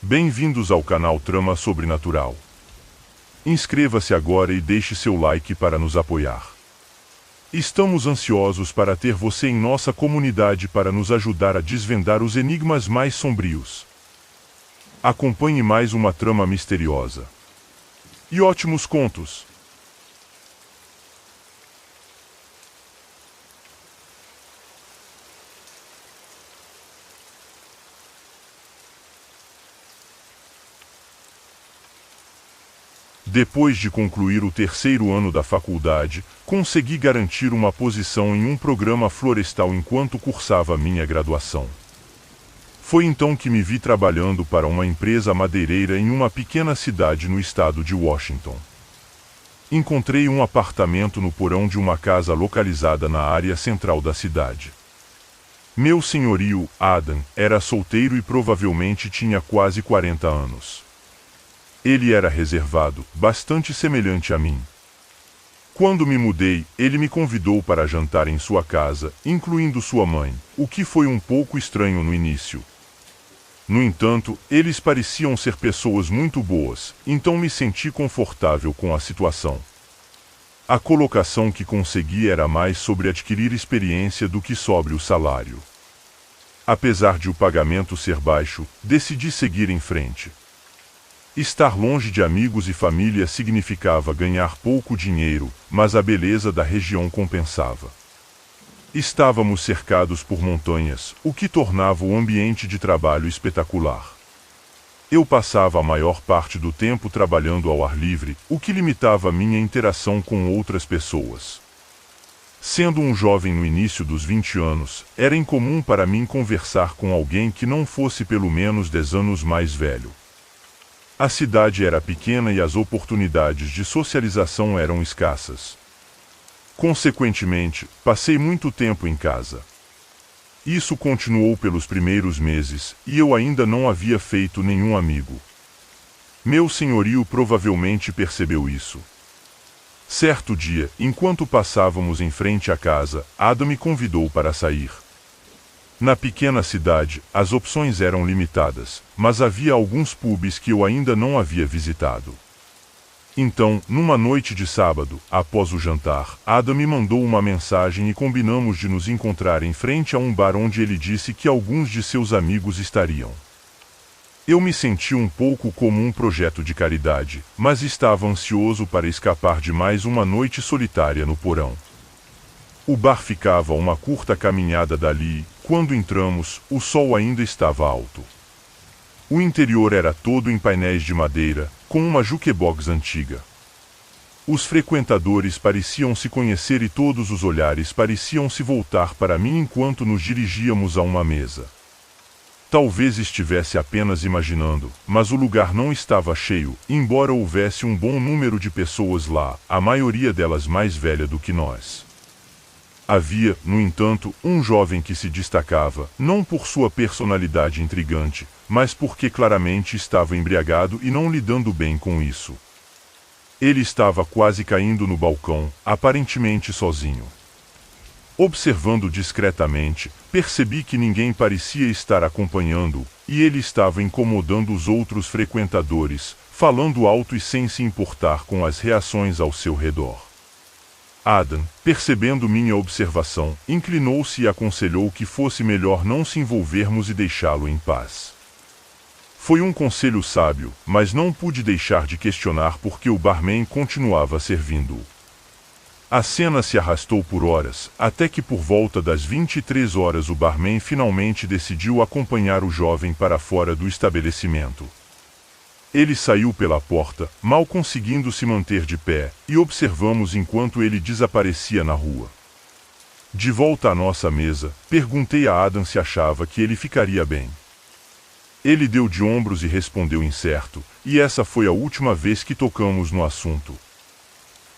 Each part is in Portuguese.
Bem-vindos ao canal Trama Sobrenatural. Inscreva-se agora e deixe seu like para nos apoiar. Estamos ansiosos para ter você em nossa comunidade para nos ajudar a desvendar os enigmas mais sombrios. Acompanhe mais uma trama misteriosa e ótimos contos. Depois de concluir o terceiro ano da faculdade, consegui garantir uma posição em um programa florestal enquanto cursava minha graduação. Foi então que me vi trabalhando para uma empresa madeireira em uma pequena cidade no estado de Washington. Encontrei um apartamento no porão de uma casa localizada na área central da cidade. Meu senhorio, Adam, era solteiro e provavelmente tinha quase 40 anos. Ele era reservado, bastante semelhante a mim. Quando me mudei, ele me convidou para jantar em sua casa, incluindo sua mãe, o que foi um pouco estranho no início. No entanto, eles pareciam ser pessoas muito boas, então me senti confortável com a situação. A colocação que consegui era mais sobre adquirir experiência do que sobre o salário. Apesar de o pagamento ser baixo, decidi seguir em frente. Estar longe de amigos e família significava ganhar pouco dinheiro, mas a beleza da região compensava. Estávamos cercados por montanhas, o que tornava o ambiente de trabalho espetacular. Eu passava a maior parte do tempo trabalhando ao ar livre, o que limitava minha interação com outras pessoas. Sendo um jovem no início dos 20 anos, era incomum para mim conversar com alguém que não fosse pelo menos 10 anos mais velho. A cidade era pequena e as oportunidades de socialização eram escassas. Consequentemente, passei muito tempo em casa. Isso continuou pelos primeiros meses, e eu ainda não havia feito nenhum amigo. Meu senhorio provavelmente percebeu isso. Certo dia, enquanto passávamos em frente à casa, Adam me convidou para sair. Na pequena cidade, as opções eram limitadas, mas havia alguns pubs que eu ainda não havia visitado. Então, numa noite de sábado, após o jantar, Adam me mandou uma mensagem e combinamos de nos encontrar em frente a um bar onde ele disse que alguns de seus amigos estariam. Eu me senti um pouco como um projeto de caridade, mas estava ansioso para escapar de mais uma noite solitária no porão. O bar ficava a uma curta caminhada dali, e, quando entramos, o sol ainda estava alto. O interior era todo em painéis de madeira, com uma jukebox antiga. Os frequentadores pareciam se conhecer e todos os olhares pareciam se voltar para mim enquanto nos dirigíamos a uma mesa. Talvez estivesse apenas imaginando, mas o lugar não estava cheio, embora houvesse um bom número de pessoas lá, a maioria delas mais velha do que nós. Havia, no entanto, um jovem que se destacava, não por sua personalidade intrigante, mas porque claramente estava embriagado e não lidando bem com isso. Ele estava quase caindo no balcão, aparentemente sozinho. Observando discretamente, percebi que ninguém parecia estar acompanhando-o, e ele estava incomodando os outros frequentadores, falando alto e sem se importar com as reações ao seu redor. Adam, percebendo minha observação, inclinou-se e aconselhou que fosse melhor não se envolvermos e deixá-lo em paz. Foi um conselho sábio, mas não pude deixar de questionar porque o barman continuava servindo-o. A cena se arrastou por horas, até que por volta das 23 horas o barman finalmente decidiu acompanhar o jovem para fora do estabelecimento. Ele saiu pela porta, mal conseguindo se manter de pé, e observamos enquanto ele desaparecia na rua. De volta à nossa mesa, perguntei a Adam se achava que ele ficaria bem. Ele deu de ombros e respondeu incerto, e essa foi a última vez que tocamos no assunto.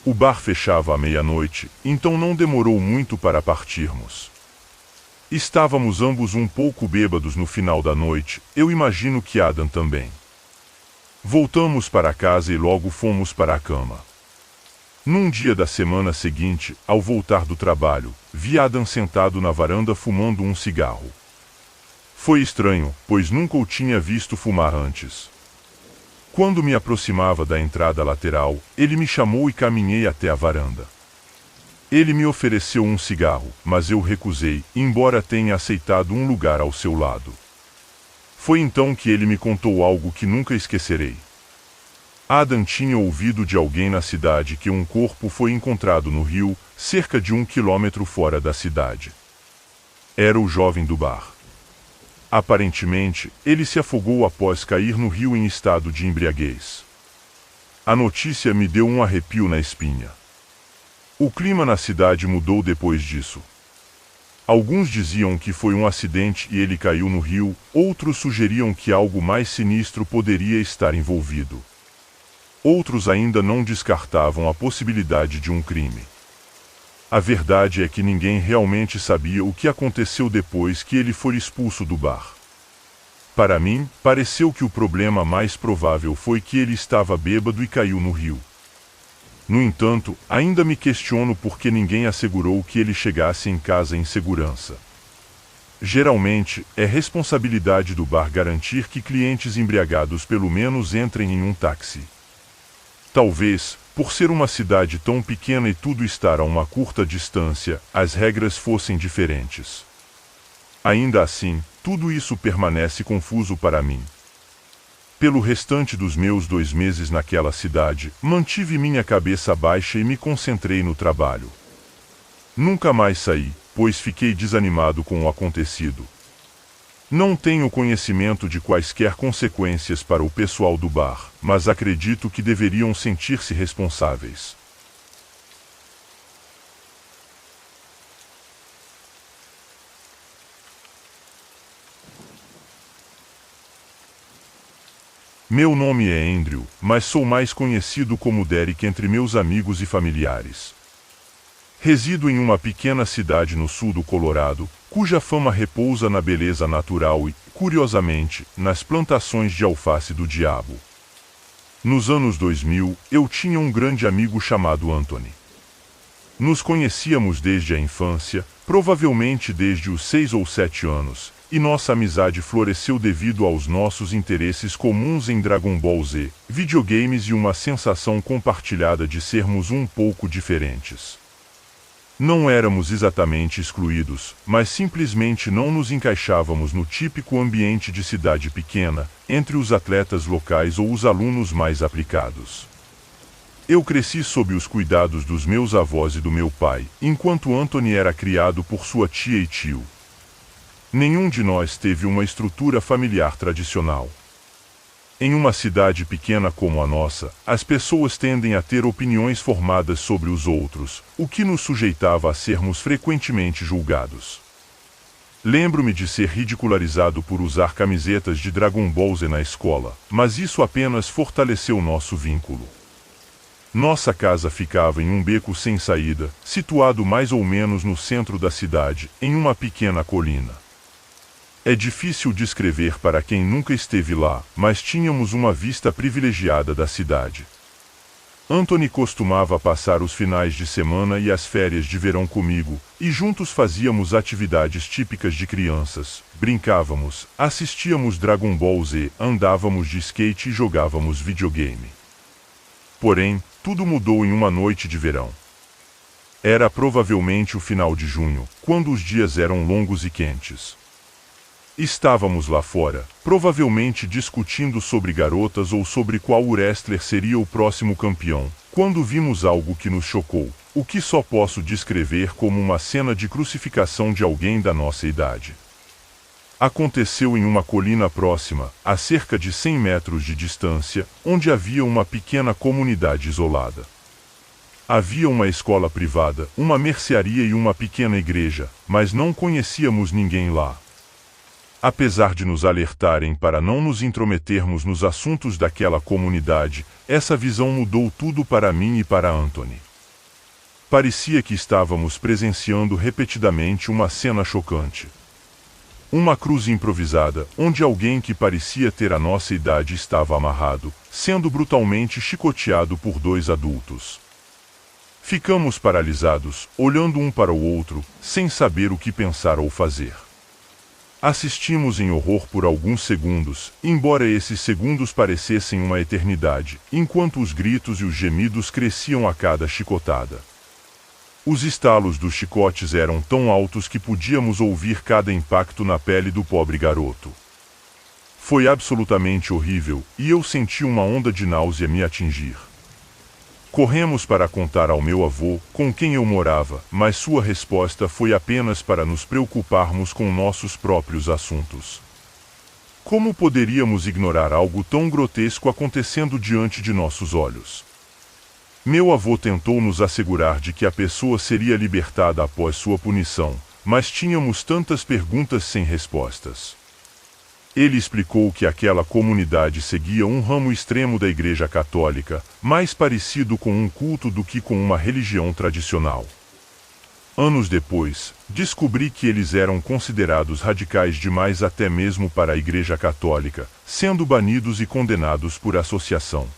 O bar fechava à meia-noite, então não demorou muito para partirmos. Estávamos ambos um pouco bêbados no final da noite, eu imagino que Adam também. Voltamos para casa e logo fomos para a cama. Num dia da semana seguinte, ao voltar do trabalho, vi Adam sentado na varanda fumando um cigarro. Foi estranho, pois nunca o tinha visto fumar antes. Quando me aproximava da entrada lateral, ele me chamou e caminhei até a varanda. Ele me ofereceu um cigarro, mas eu recusei, embora tenha aceitado um lugar ao seu lado. Foi então que ele me contou algo que nunca esquecerei. Adam tinha ouvido de alguém na cidade que um corpo foi encontrado no rio, cerca de 1 quilômetro fora da cidade. Era o jovem do bar. Aparentemente, ele se afogou após cair no rio em estado de embriaguez. A notícia me deu um arrepio na espinha. O clima na cidade mudou depois disso. Alguns diziam que foi um acidente e ele caiu no rio, outros sugeriam que algo mais sinistro poderia estar envolvido. Outros ainda não descartavam a possibilidade de um crime. A verdade é que ninguém realmente sabia o que aconteceu depois que ele foi expulso do bar. Para mim, pareceu que o problema mais provável foi que ele estava bêbado e caiu no rio. No entanto, ainda me questiono por que ninguém assegurou que ele chegasse em casa em segurança. Geralmente, é responsabilidade do bar garantir que clientes embriagados pelo menos entrem em um táxi. Talvez, por ser uma cidade tão pequena e tudo estar a uma curta distância, as regras fossem diferentes. Ainda assim, tudo isso permanece confuso para mim. Pelo restante dos meus 2 meses naquela cidade, mantive minha cabeça baixa e me concentrei no trabalho. Nunca mais saí, pois fiquei desanimado com o acontecido. Não tenho conhecimento de quaisquer consequências para o pessoal do bar, mas acredito que deveriam sentir-se responsáveis. Meu nome é Andrew, mas sou mais conhecido como Derek entre meus amigos e familiares. Resido em uma pequena cidade no sul do Colorado, cuja fama repousa na beleza natural e, curiosamente, nas plantações de alface do diabo. Nos anos 2000, eu tinha um grande amigo chamado Anthony. Nos conhecíamos desde a infância, provavelmente desde os 6 ou 7 anos, e nossa amizade floresceu devido aos nossos interesses comuns em Dragon Ball Z, videogames e uma sensação compartilhada de sermos um pouco diferentes. Não éramos exatamente excluídos, mas simplesmente não nos encaixávamos no típico ambiente de cidade pequena, entre os atletas locais ou os alunos mais aplicados. Eu cresci sob os cuidados dos meus avós e do meu pai, enquanto Anthony era criado por sua tia e tio. Nenhum de nós teve uma estrutura familiar tradicional. Em uma cidade pequena como a nossa, as pessoas tendem a ter opiniões formadas sobre os outros, o que nos sujeitava a sermos frequentemente julgados. Lembro-me de ser ridicularizado por usar camisetas de Dragon Ball Z na escola, mas isso apenas fortaleceu nosso vínculo. Nossa casa ficava em um beco sem saída, situado mais ou menos no centro da cidade, em uma pequena colina. É difícil descrever para quem nunca esteve lá, mas tínhamos uma vista privilegiada da cidade. Anthony costumava passar os finais de semana e as férias de verão comigo, e juntos fazíamos atividades típicas de crianças, brincávamos, assistíamos Dragon Ball Z, andávamos de skate e jogávamos videogame. Porém, tudo mudou em uma noite de verão. Era provavelmente o final de junho, quando os dias eram longos e quentes. Estávamos lá fora, provavelmente discutindo sobre garotas ou sobre qual wrestler seria o próximo campeão, quando vimos algo que nos chocou, o que só posso descrever como uma cena de crucificação de alguém da nossa idade. Aconteceu em uma colina próxima, a cerca de 100 metros de distância, onde havia uma pequena comunidade isolada. Havia uma escola privada, uma mercearia e uma pequena igreja, mas não conhecíamos ninguém lá. Apesar de nos alertarem para não nos intrometermos nos assuntos daquela comunidade, essa visão mudou tudo para mim e para Anthony. Parecia que estávamos presenciando repetidamente uma cena chocante. Uma cruz improvisada, onde alguém que parecia ter a nossa idade estava amarrado, sendo brutalmente chicoteado por 2 adultos. Ficamos paralisados, olhando um para o outro, sem saber o que pensar ou fazer. Assistimos em horror por alguns segundos, embora esses segundos parecessem uma eternidade, enquanto os gritos e os gemidos cresciam a cada chicotada. Os estalos dos chicotes eram tão altos que podíamos ouvir cada impacto na pele do pobre garoto. Foi absolutamente horrível, e eu senti uma onda de náusea me atingir. Corremos para contar ao meu avô, com quem eu morava, mas sua resposta foi apenas para nos preocuparmos com nossos próprios assuntos. Como poderíamos ignorar algo tão grotesco acontecendo diante de nossos olhos? Meu avô tentou nos assegurar de que a pessoa seria libertada após sua punição, mas tínhamos tantas perguntas sem respostas. Ele explicou que aquela comunidade seguia um ramo extremo da Igreja Católica, mais parecido com um culto do que com uma religião tradicional. Anos depois, descobri que eles eram considerados radicais demais até mesmo para a Igreja Católica, sendo banidos e condenados por associação.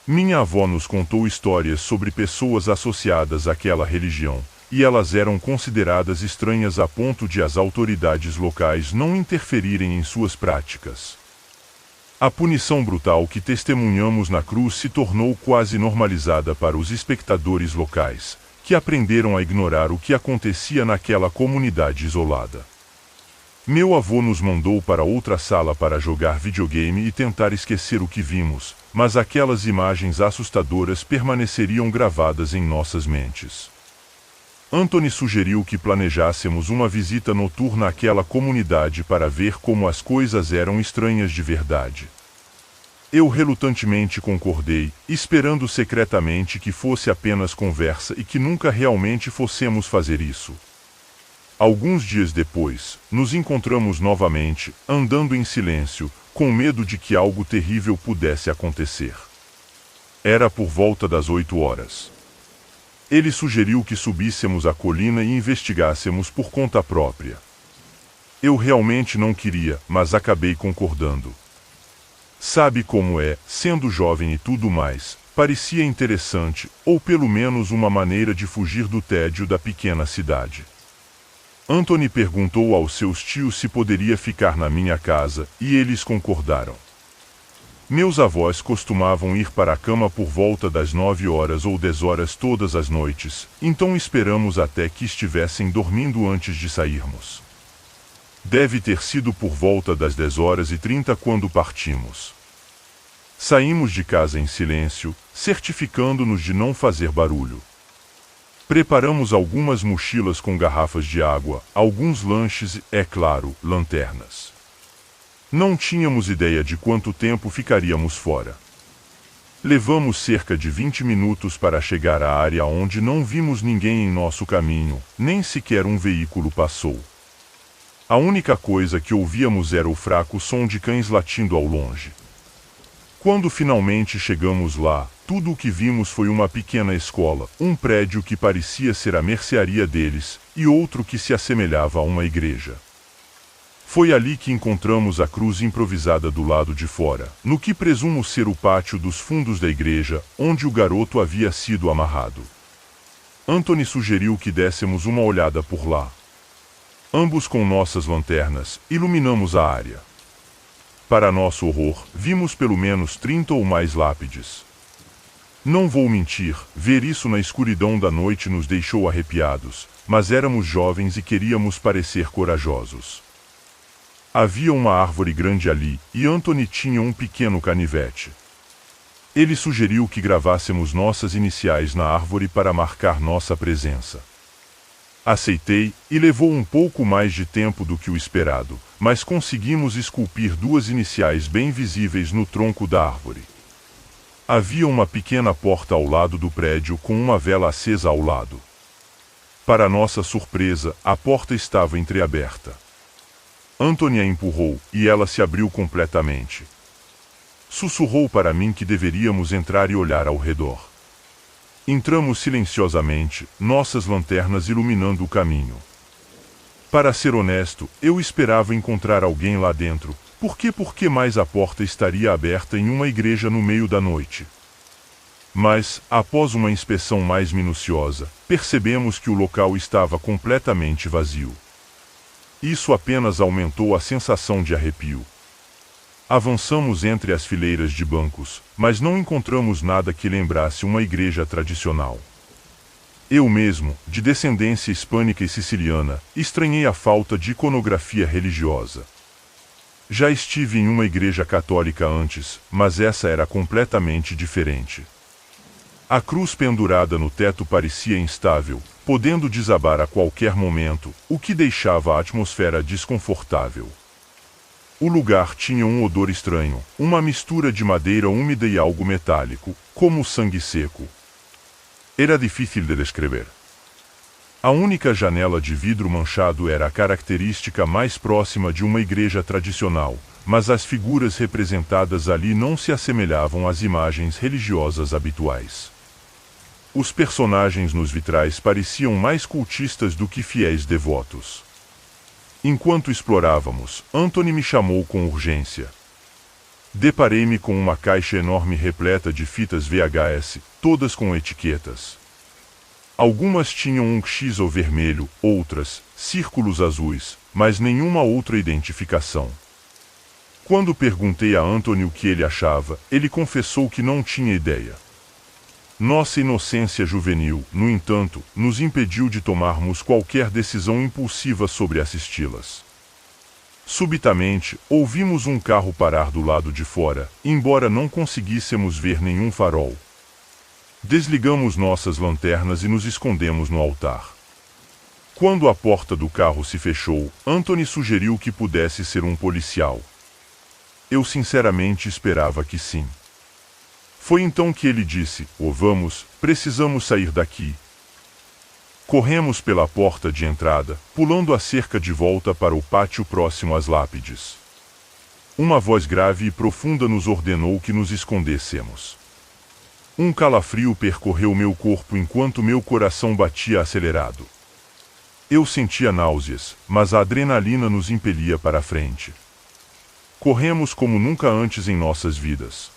Minha avó nos contou histórias sobre pessoas associadas àquela religião, e elas eram consideradas estranhas a ponto de as autoridades locais não interferirem em suas práticas. A punição brutal que testemunhamos na cruz se tornou quase normalizada para os espectadores locais, que aprenderam a ignorar o que acontecia naquela comunidade isolada. Meu avô nos mandou para outra sala para jogar videogame e tentar esquecer o que vimos, mas aquelas imagens assustadoras permaneceriam gravadas em nossas mentes. Anthony sugeriu que planejássemos uma visita noturna àquela comunidade para ver como as coisas eram estranhas de verdade. Eu relutantemente concordei, esperando secretamente que fosse apenas conversa e que nunca realmente fossemos fazer isso. Alguns dias depois, nos encontramos novamente, andando em silêncio, com medo de que algo terrível pudesse acontecer. Era por volta das 8 horas. Ele sugeriu que subíssemos a colina e investigássemos por conta própria. Eu realmente não queria, mas acabei concordando. Sabe como é, sendo jovem e tudo mais, parecia interessante, ou pelo menos uma maneira de fugir do tédio da pequena cidade. Anthony perguntou aos seus tios se poderia ficar na minha casa, e eles concordaram. Meus avós costumavam ir para a cama por volta das 9 horas ou 10 horas todas as noites, então esperamos até que estivessem dormindo antes de sairmos. Deve ter sido por volta das 10h30 quando partimos. Saímos de casa em silêncio, certificando-nos de não fazer barulho. Preparamos algumas mochilas com garrafas de água, alguns lanches e, é claro, lanternas. Não tínhamos ideia de quanto tempo ficaríamos fora. Levamos cerca de 20 minutos para chegar à área onde não vimos ninguém em nosso caminho, nem sequer um veículo passou. A única coisa que ouvíamos era o fraco som de cães latindo ao longe. Quando finalmente chegamos lá, tudo o que vimos foi uma pequena escola, um prédio que parecia ser a mercearia deles, e outro que se assemelhava a uma igreja. Foi ali que encontramos a cruz improvisada do lado de fora, no que presumo ser o pátio dos fundos da igreja, onde o garoto havia sido amarrado. Anthony sugeriu que dessemos uma olhada por lá. Ambos com nossas lanternas, iluminamos a área. Para nosso horror, vimos pelo menos 30 ou mais lápides. Não vou mentir, ver isso na escuridão da noite nos deixou arrepiados, mas éramos jovens e queríamos parecer corajosos. Havia uma árvore grande ali, e Anthony tinha um pequeno canivete. Ele sugeriu que gravássemos nossas iniciais na árvore para marcar nossa presença. Aceitei, e levou um pouco mais de tempo do que o esperado, mas conseguimos esculpir 2 iniciais bem visíveis no tronco da árvore. Havia uma pequena porta ao lado do prédio com uma vela acesa ao lado. Para nossa surpresa, a porta estava entreaberta. Anthony a empurrou, e ela se abriu completamente. Sussurrou para mim que deveríamos entrar e olhar ao redor. Entramos silenciosamente, nossas lanternas iluminando o caminho. Para ser honesto, eu esperava encontrar alguém lá dentro, por que mais a porta estaria aberta em uma igreja no meio da noite? Mas, após uma inspeção mais minuciosa, percebemos que o local estava completamente vazio. Isso apenas aumentou a sensação de arrepio. Avançamos entre as fileiras de bancos, mas não encontramos nada que lembrasse uma igreja tradicional. Eu mesmo, de descendência hispânica e siciliana, estranhei a falta de iconografia religiosa. Já estive em uma igreja católica antes, mas essa era completamente diferente. A cruz pendurada no teto parecia instável, podendo desabar a qualquer momento, o que deixava a atmosfera desconfortável. O lugar tinha um odor estranho, uma mistura de madeira úmida e algo metálico, como sangue seco. Era difícil de descrever. A única janela de vidro manchado era a característica mais próxima de uma igreja tradicional, mas as figuras representadas ali não se assemelhavam às imagens religiosas habituais. Os personagens nos vitrais pareciam mais cultistas do que fiéis devotos. Enquanto explorávamos, Anthony me chamou com urgência. Deparei-me com uma caixa enorme repleta de fitas VHS, todas com etiquetas. Algumas tinham um X vermelho, outras, círculos azuis, mas nenhuma outra identificação. Quando perguntei a Anthony o que ele achava, ele confessou que não tinha ideia. Nossa inocência juvenil, no entanto, nos impediu de tomarmos qualquer decisão impulsiva sobre assisti-las. Subitamente, ouvimos um carro parar do lado de fora, embora não conseguíssemos ver nenhum farol. Desligamos nossas lanternas e nos escondemos no altar. Quando a porta do carro se fechou, Anthony sugeriu que pudesse ser um policial. Eu sinceramente esperava que sim. Foi então que ele disse: vamos, precisamos sair daqui. Corremos pela porta de entrada, pulando a cerca de volta para o pátio próximo às lápides. Uma voz grave e profunda nos ordenou que nos escondêssemos. Um calafrio percorreu meu corpo enquanto meu coração batia acelerado. Eu sentia náuseas, mas a adrenalina nos impelia para a frente. Corremos como nunca antes em nossas vidas.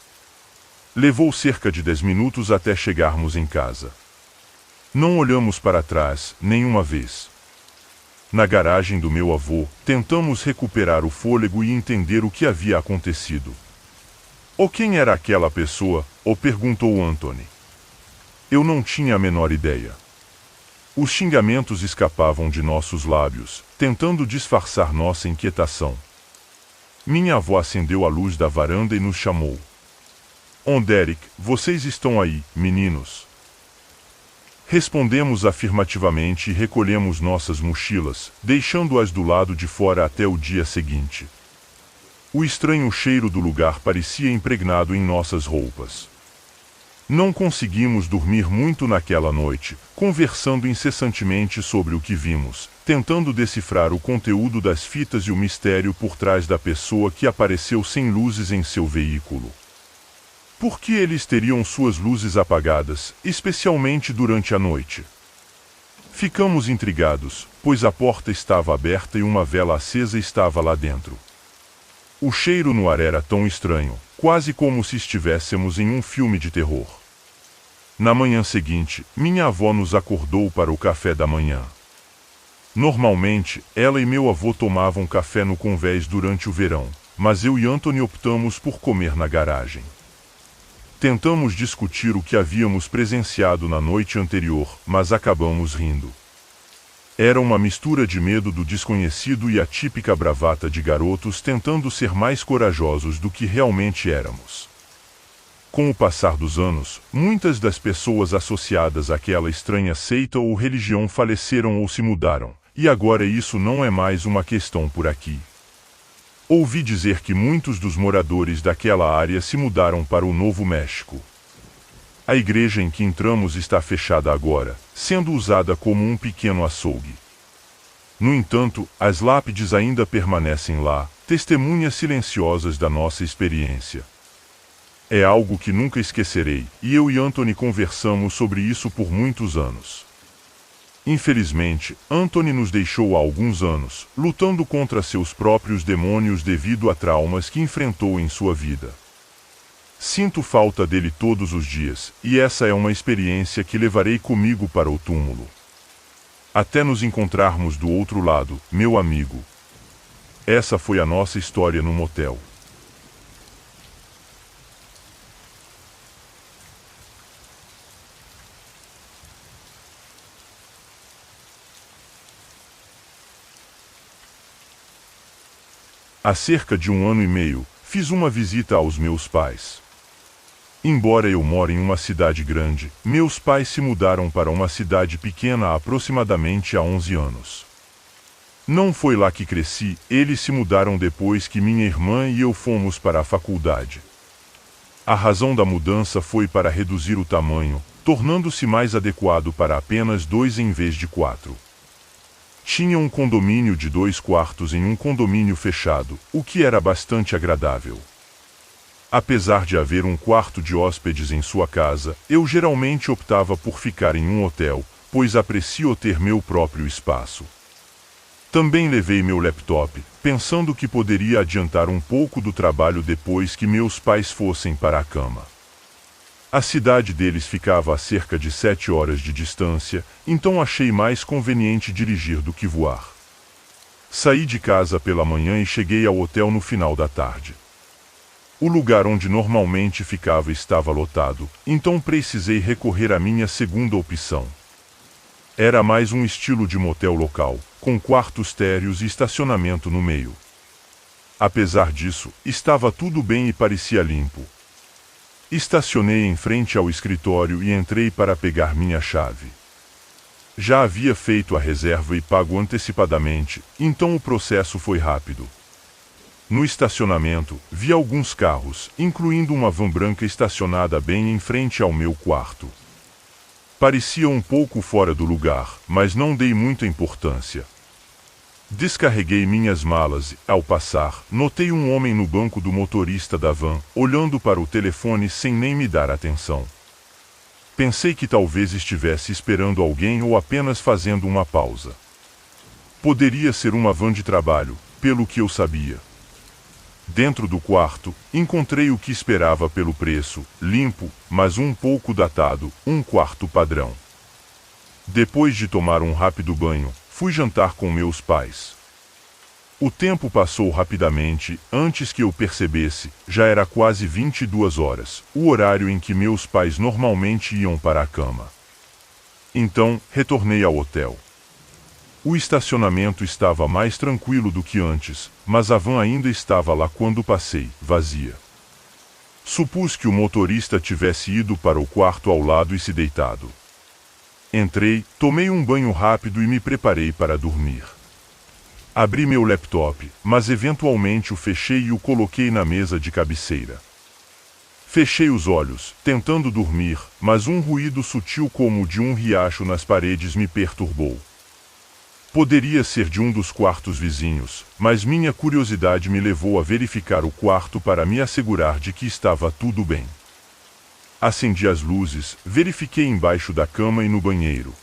Levou cerca de 10 minutos até chegarmos em casa. Não olhamos para trás, nenhuma vez. Na garagem do meu avô, tentamos recuperar o fôlego e entender o que havia acontecido. Ou quem era aquela pessoa? Perguntou Anthony. Eu não tinha a menor ideia. Os xingamentos escapavam de nossos lábios, tentando disfarçar nossa inquietação. Minha avó acendeu a luz da varanda e nos chamou. Derek, vocês estão aí, meninos? Respondemos afirmativamente e recolhemos nossas mochilas, deixando-as do lado de fora até o dia seguinte. O estranho cheiro do lugar parecia impregnado em nossas roupas. Não conseguimos dormir muito naquela noite, conversando incessantemente sobre o que vimos, tentando decifrar o conteúdo das fitas e o mistério por trás da pessoa que apareceu sem luzes em seu veículo. Por que eles teriam suas luzes apagadas, especialmente durante a noite? Ficamos intrigados, pois a porta estava aberta e uma vela acesa estava lá dentro. O cheiro no ar era tão estranho, quase como se estivéssemos em um filme de terror. Na manhã seguinte, minha avó nos acordou para o café da manhã. Normalmente, ela e meu avô tomavam café no convés durante o verão, mas eu e Anthony optamos por comer na garagem. Tentamos discutir o que havíamos presenciado na noite anterior, mas acabamos rindo. Era uma mistura de medo do desconhecido e a típica bravata de garotos tentando ser mais corajosos do que realmente éramos. Com o passar dos anos, muitas das pessoas associadas àquela estranha seita ou religião faleceram ou se mudaram, e agora isso não é mais uma questão por aqui. Ouvi dizer que muitos dos moradores daquela área se mudaram para o Novo México. A igreja em que entramos está fechada agora, sendo usada como um pequeno açougue. No entanto, as lápides ainda permanecem lá, testemunhas silenciosas da nossa experiência. É algo que nunca esquecerei, e eu e Anthony conversamos sobre isso por muitos anos. Infelizmente, Anthony nos deixou há alguns anos, lutando contra seus próprios demônios devido a traumas que enfrentou em sua vida. Sinto falta dele todos os dias, e essa é uma experiência que levarei comigo para o túmulo. Até nos encontrarmos do outro lado, meu amigo. Essa foi a nossa história no motel. Há cerca de 1 ano e meio, fiz uma visita aos meus pais. Embora eu more em uma cidade grande, meus pais se mudaram para uma cidade pequena há aproximadamente 11 anos. Não foi lá que cresci, eles se mudaram depois que minha irmã e eu fomos para a faculdade. A razão da mudança foi para reduzir o tamanho, tornando-se mais adequado para apenas 2 em vez de 4. Tinha um condomínio de 2 quartos em um condomínio fechado, o que era bastante agradável. Apesar de haver um quarto de hóspedes em sua casa, eu geralmente optava por ficar em um hotel, pois aprecio ter meu próprio espaço. Também levei meu laptop, pensando que poderia adiantar um pouco do trabalho depois que meus pais fossem para a cama. A cidade deles ficava a cerca de 7 horas de distância, então achei mais conveniente dirigir do que voar. Saí de casa pela manhã e cheguei ao hotel no final da tarde. O lugar onde normalmente ficava estava lotado, então precisei recorrer à minha segunda opção. Era mais um estilo de motel local, com quartos térreos e estacionamento no meio. Apesar disso, estava tudo bem e parecia limpo. Estacionei em frente ao escritório e entrei para pegar minha chave. Já havia feito a reserva e pago antecipadamente, então o processo foi rápido. No estacionamento, vi alguns carros, incluindo uma van branca estacionada bem em frente ao meu quarto. Parecia um pouco fora do lugar, mas não dei muita importância. Descarreguei minhas malas e, ao passar, notei um homem no banco do motorista da van, olhando para o telefone sem nem me dar atenção. Pensei que talvez estivesse esperando alguém ou apenas fazendo uma pausa. Poderia ser uma van de trabalho, pelo que eu sabia. Dentro do quarto, encontrei o que esperava pelo preço, limpo, mas um pouco datado, um quarto padrão. Depois de tomar um rápido banho, fui jantar com meus pais. O tempo passou rapidamente, antes que eu percebesse, já era quase 22 horas, o horário em que meus pais normalmente iam para a cama. Então, retornei ao hotel. O estacionamento estava mais tranquilo do que antes, mas a van ainda estava lá quando passei, vazia. Supus que o motorista tivesse ido para o quarto ao lado e se deitado. Entrei, tomei um banho rápido e me preparei para dormir. Abri meu laptop, mas eventualmente o fechei e o coloquei na mesa de cabeceira. Fechei os olhos, tentando dormir, mas um ruído sutil como o de um riacho nas paredes me perturbou. Poderia ser de um dos quartos vizinhos, mas minha curiosidade me levou a verificar o quarto para me assegurar de que estava tudo bem. Acendi as luzes, verifiquei embaixo da cama e no banheiro.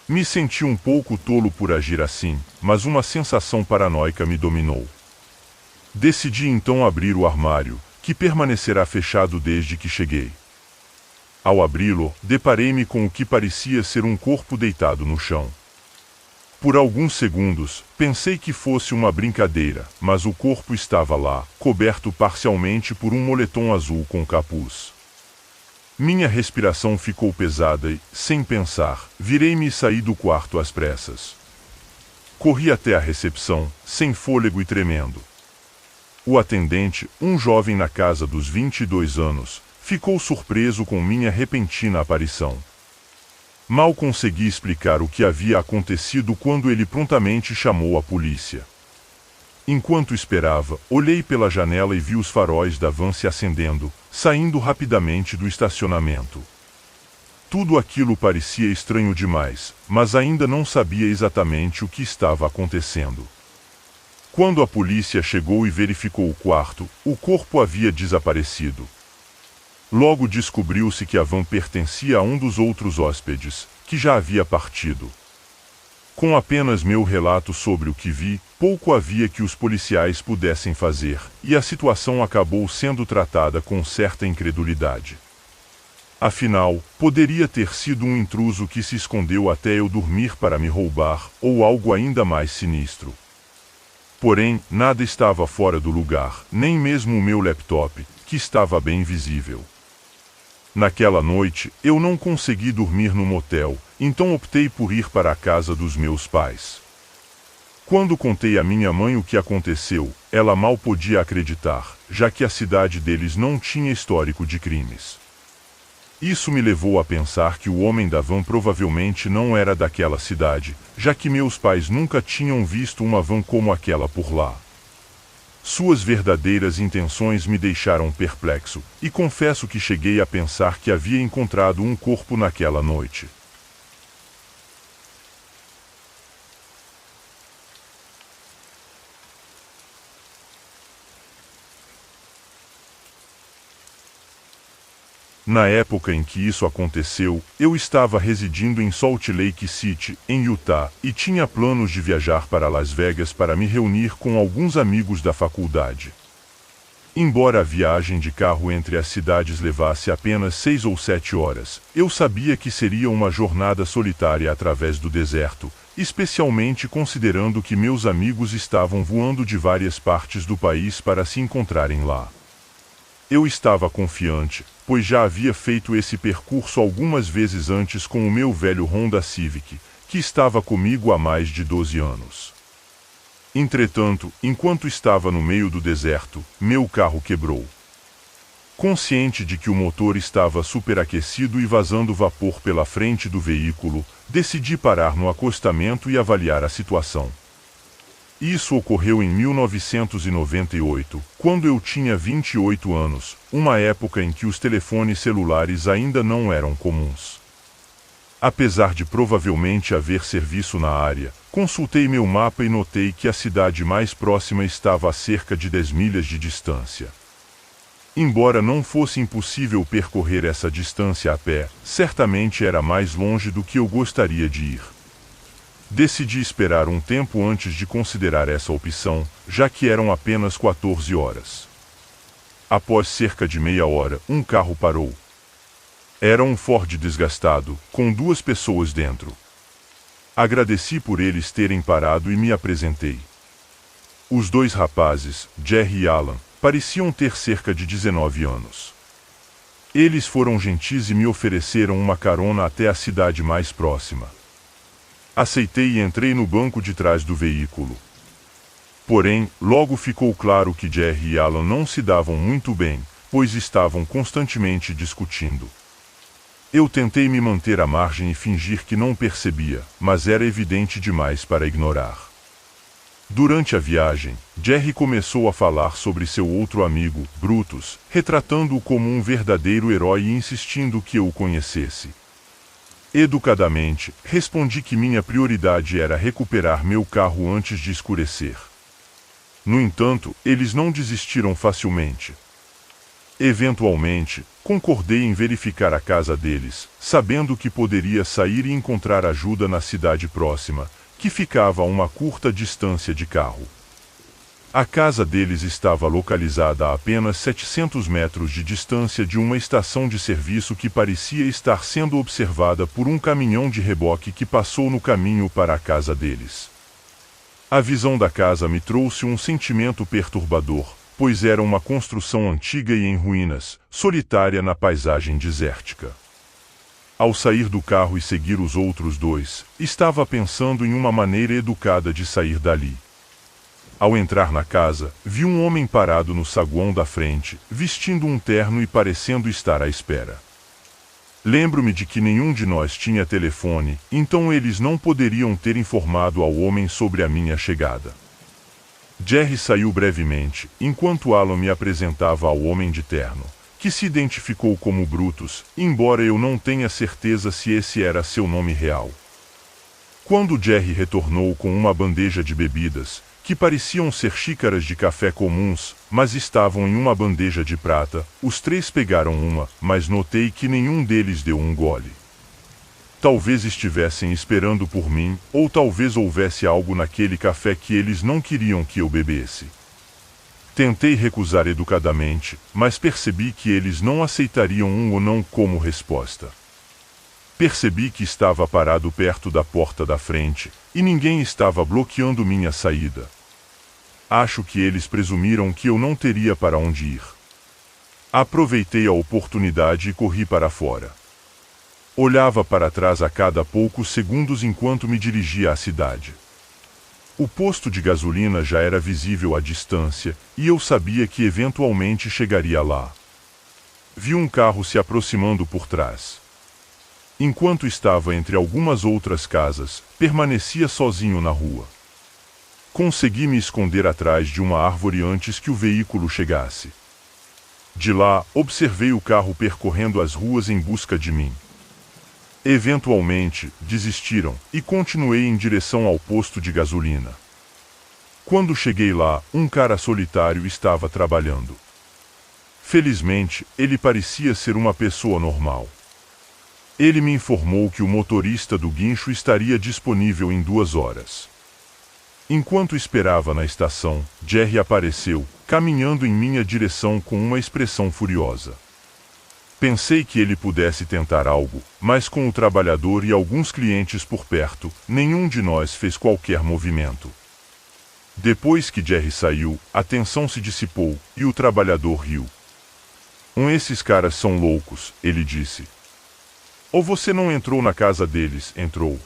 Me senti um pouco tolo por agir assim, mas uma sensação paranoica me dominou. Decidi então abrir o armário, que permanecerá fechado desde que cheguei. Ao abri-lo, deparei-me com o que parecia ser um corpo deitado no chão. Por alguns segundos, pensei que fosse uma brincadeira, mas o corpo estava lá, coberto parcialmente por um moletom azul com capuz. Minha respiração ficou pesada e, sem pensar, virei-me e saí do quarto às pressas. Corri até a recepção, sem fôlego e tremendo. O atendente, um jovem na casa dos 22 anos, ficou surpreso com minha repentina aparição. Mal consegui explicar o que havia acontecido quando ele prontamente chamou a polícia. Enquanto esperava, olhei pela janela e vi os faróis da van se acendendo, saindo rapidamente do estacionamento. Tudo aquilo parecia estranho demais, mas ainda não sabia exatamente o que estava acontecendo. Quando a polícia chegou e verificou o quarto, o corpo havia desaparecido. Logo descobriu-se que a van pertencia a um dos outros hóspedes, que já havia partido. Com apenas meu relato sobre o que vi, pouco havia que os policiais pudessem fazer, e a situação acabou sendo tratada com certa incredulidade. Afinal, poderia ter sido um intruso que se escondeu até eu dormir para me roubar, ou algo ainda mais sinistro. Porém, nada estava fora do lugar, nem mesmo o meu laptop, que estava bem visível. Naquela noite, eu não consegui dormir no motel, então optei por ir para a casa dos meus pais. Quando contei à minha mãe o que aconteceu, ela mal podia acreditar, já que a cidade deles não tinha histórico de crimes. Isso me levou a pensar que o homem da van provavelmente não era daquela cidade, já que meus pais nunca tinham visto uma van como aquela por lá. Suas verdadeiras intenções me deixaram perplexo, e confesso que cheguei a pensar que havia encontrado um corpo naquela noite. Na época em que isso aconteceu, eu estava residindo em Salt Lake City, em Utah, e tinha planos de viajar para Las Vegas para me reunir com alguns amigos da faculdade. Embora a viagem de carro entre as cidades levasse apenas 6 ou 7 horas, eu sabia que seria uma jornada solitária através do deserto, especialmente considerando que meus amigos estavam voando de várias partes do país para se encontrarem lá. Eu estava confiante, pois já havia feito esse percurso algumas vezes antes com o meu velho Honda Civic, que estava comigo há mais de 12 anos. Entretanto, enquanto estava no meio do deserto, meu carro quebrou. Consciente de que o motor estava superaquecido e vazando vapor pela frente do veículo, decidi parar no acostamento e avaliar a situação. Isso ocorreu em 1998, quando eu tinha 28 anos, uma época em que os telefones celulares ainda não eram comuns. Apesar de provavelmente haver serviço na área, consultei meu mapa e notei que a cidade mais próxima estava a cerca de 10 milhas de distância. Embora não fosse impossível percorrer essa distância a pé, certamente era mais longe do que eu gostaria de ir. Decidi esperar um tempo antes de considerar essa opção, já que eram apenas 14 horas. Após cerca de meia hora, um carro parou. Era um Ford desgastado, com 2 pessoas dentro. Agradeci por eles terem parado e me apresentei. Os 2 rapazes, Jerry e Alan, pareciam ter cerca de 19 anos. Eles foram gentis e me ofereceram uma carona até a cidade mais próxima. Aceitei e entrei no banco de trás do veículo. Porém, logo ficou claro que Jerry e Alan não se davam muito bem, pois estavam constantemente discutindo. Eu tentei me manter à margem e fingir que não percebia, mas era evidente demais para ignorar. Durante a viagem, Jerry começou a falar sobre seu outro amigo, Brutus, retratando-o como um verdadeiro herói e insistindo que eu o conhecesse. Educadamente, respondi que minha prioridade era recuperar meu carro antes de escurecer. No entanto, eles não desistiram facilmente. Eventualmente, concordei em verificar a casa deles, sabendo que poderia sair e encontrar ajuda na cidade próxima, que ficava a uma curta distância de carro. A casa deles estava localizada a apenas 700 metros de distância de uma estação de serviço que parecia estar sendo observada por um caminhão de reboque que passou no caminho para a casa deles. A visão da casa me trouxe um sentimento perturbador, pois era uma construção antiga e em ruínas, solitária na paisagem desértica. Ao sair do carro e seguir os outros 2, estava pensando em uma maneira educada de sair dali. Ao entrar na casa, vi um homem parado no saguão da frente, vestindo um terno e parecendo estar à espera. Lembro-me de que nenhum de nós tinha telefone, então eles não poderiam ter informado ao homem sobre a minha chegada. Jerry saiu brevemente, enquanto Alan me apresentava ao homem de terno, que se identificou como Brutus, embora eu não tenha certeza se esse era seu nome real. Quando Jerry retornou com uma bandeja de bebidas, que pareciam ser xícaras de café comuns, mas estavam em uma bandeja de prata, os 3 pegaram uma, mas notei que nenhum deles deu um gole. Talvez estivessem esperando por mim, ou talvez houvesse algo naquele café que eles não queriam que eu bebesse. Tentei recusar educadamente, mas percebi que eles não aceitariam um ou não como resposta. Percebi que estava parado perto da porta da frente, e ninguém estava bloqueando minha saída. Acho que eles presumiram que eu não teria para onde ir. Aproveitei a oportunidade e corri para fora. Olhava para trás a cada poucos segundos enquanto me dirigia à cidade. O posto de gasolina já era visível à distância, e eu sabia que eventualmente chegaria lá. Vi um carro se aproximando por trás. Enquanto estava entre algumas outras casas, permanecia sozinho na rua. Consegui me esconder atrás de uma árvore antes que o veículo chegasse. De lá, observei o carro percorrendo as ruas em busca de mim. Eventualmente, desistiram, e continuei em direção ao posto de gasolina. Quando cheguei lá, um cara solitário estava trabalhando. Felizmente, ele parecia ser uma pessoa normal. Ele me informou que o motorista do guincho estaria disponível em 2 horas. Enquanto esperava na estação, Jerry apareceu, caminhando em minha direção com uma expressão furiosa. Pensei que ele pudesse tentar algo, mas com o trabalhador e alguns clientes por perto, nenhum de nós fez qualquer movimento. Depois que Jerry saiu, a tensão se dissipou, e o trabalhador riu. Esses caras são loucos, ele disse. Ou você não entrou na casa deles, entrou.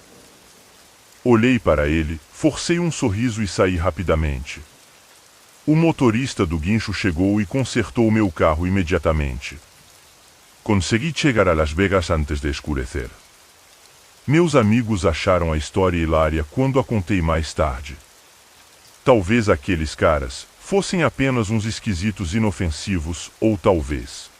Olhei para ele, forcei um sorriso e saí rapidamente. O motorista do guincho chegou e consertou meu carro imediatamente. Consegui chegar a Las Vegas antes de escurecer. Meus amigos acharam a história hilária quando a contei mais tarde. Talvez aqueles caras fossem apenas uns esquisitos inofensivos, ou talvez...